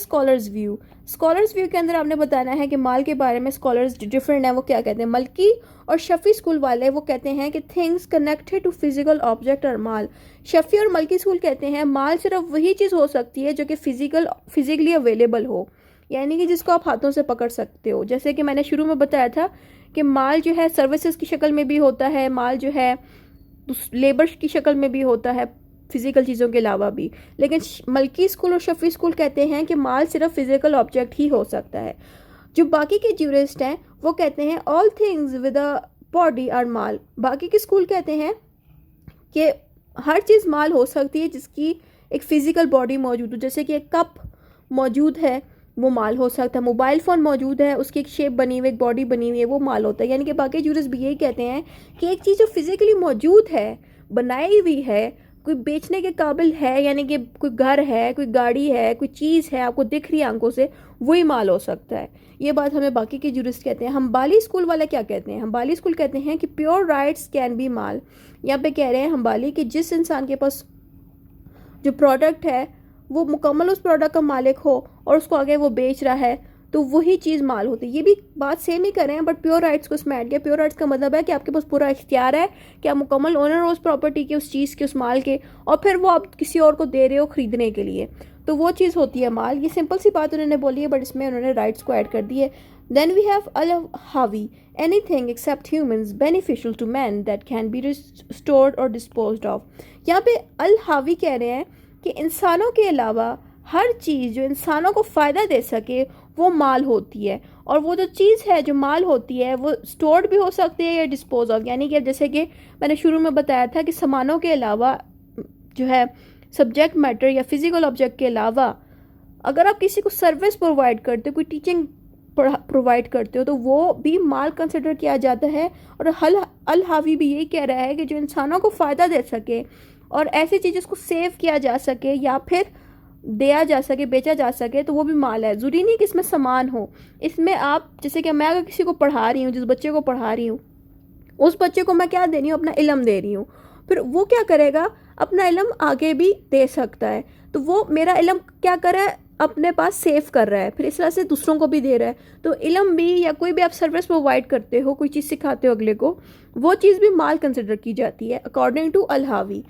Scholars view. Scholars view के अंदर आपने बताना है कि माल के बारे में स्कॉलर्स डिफरेंट है, वो क्या कहते हैं। मल्की और शफी स्कूल वाले वो कहते हैं कि things connected to physical object और माल। शफी और मल्की स्कूल कहते हैं माल सिर्फ वही चीज़ हो सकती है जो कि फिजिकली अवेलेबल हो, यानी कि जिसको आप हाथों से पकड़ सकते हो। जैसे कि मैंने शुरू में बताया था कि माल जो है सर्विसेज की शक्ल में भी होता है, माल जो है लेबर की शक्ल में भी होता है, फिजिकल चीज़ों के अलावा भी। लेकिन मल्की स्कूल और शफी स्कूल कहते हैं कि माल सिर्फ फिजिकल ऑब्जेक्ट ही हो सकता है। जो बाकी के ज्यूरिस्ट हैं वो कहते हैं all things with a body are mall. बाकी के स्कूल कहते हैं कि हर चीज़ माल हो सकती है जिसकी एक फिजिकल बॉडी मौजूद हो। जैसे कि एक कप मौजूद है वो माल हो सकता है, मोबाइल फ़ोन मौजूद है उसकी एक शेप बनी हुई, एक बॉडी बनी हुई है, वो माल होता है। यानी कि बाकी ज्यूरिस्ट भी यही कहते हैं कि एक चीज़ जो फिजिकली मौजूद है, बनाई हुई है, कोई बेचने के काबिल है, यानी कि कोई घर है, कोई गाड़ी है, कोई चीज़ है आपको दिख रही है आंखों से, वही माल हो सकता है। ये बात हमें बाकी के ज्यूरिस्ट कहते हैं। हम बाली स्कूल वाले क्या कहते हैं, हम बाली स्कूल कहते हैं कि प्योर राइट्स कैन बी माल। यहाँ पे कह रहे हैं हम बाली कि जिस इंसान के पास जो प्रोडक्ट है वो मुकम्मल उस प्रोडक्ट का मालिक हो और उसको आगे वो बेच रहा है तो वही चीज़ माल होती है। ये भी बात सेम ही कर रहे हैं बट प्योर राइट्स को इसमें ऐड किया। प्योर राइट्स का मतलब है कि आपके पास पूरा इख्तियार है कि आप मुकम्मल ओनर हो उस प्रॉपर्टी के, उस चीज़ के, उस माल के, और फिर वो आप किसी और को दे रहे हो ख़रीदने के लिए, तो वो चीज़ होती है माल। ये सिंपल सी बात उन्होंने बोली है बट इसमें उन्होंने राइट्स को ऐड कर दी है। देन वी हैव अल हावी, anything except humans beneficial to man that can be restored और डिस्पोज्ड ऑफ। यहाँ पे अल हावी कह रहे हैं कि इंसानों के अलावा हर चीज़ जो इंसानों को फ़ायदा दे सके वो माल होती है, और वो जो चीज़ है जो माल होती है वो स्टोर्ड भी हो सकती है या डिस्पोज ऑफ। यानी कि जैसे कि मैंने शुरू में बताया था कि सामानों के अलावा जो है सब्जेक्ट मैटर या फिजिकल ऑब्जेक्ट के अलावा अगर आप किसी को सर्विस प्रोवाइड करते हो, कोई टीचिंग प्रोवाइड करते हो, तो वो भी माल कंसिडर किया जाता है। और अल हावी भी यही कह रहा है कि जो इंसानों को फ़ायदा दे सके और ऐसी चीज़ जिसको सेव किया जा सके या फिर दिया जा सके, बेचा जा सके, तो वो भी माल है। ज़रूरी नहीं कि इसमें सामान हो। इसमें आप जैसे कि मैं अगर किसी को पढ़ा रही हूँ, जिस बच्चे को पढ़ा रही हूँ, उस बच्चे को मैं क्या दे रही हूँ, अपना इल्म दे रही हूँ, फिर वो क्या करेगा, अपना इल्म आगे भी दे सकता है। तो वो मेरा इल्म क्या कर रहा है, अपने पास सेव कर रहा है, फिर इस तरह से दूसरों को भी दे रहा है। तो इल्म भी या कोई भी आप सर्विस प्रोवाइड करते हो, कोई चीज़ सिखाते हो अगले को, वो चीज़ भी माल कंसिडर की जाती है अकॉर्डिंग टू अल हावी।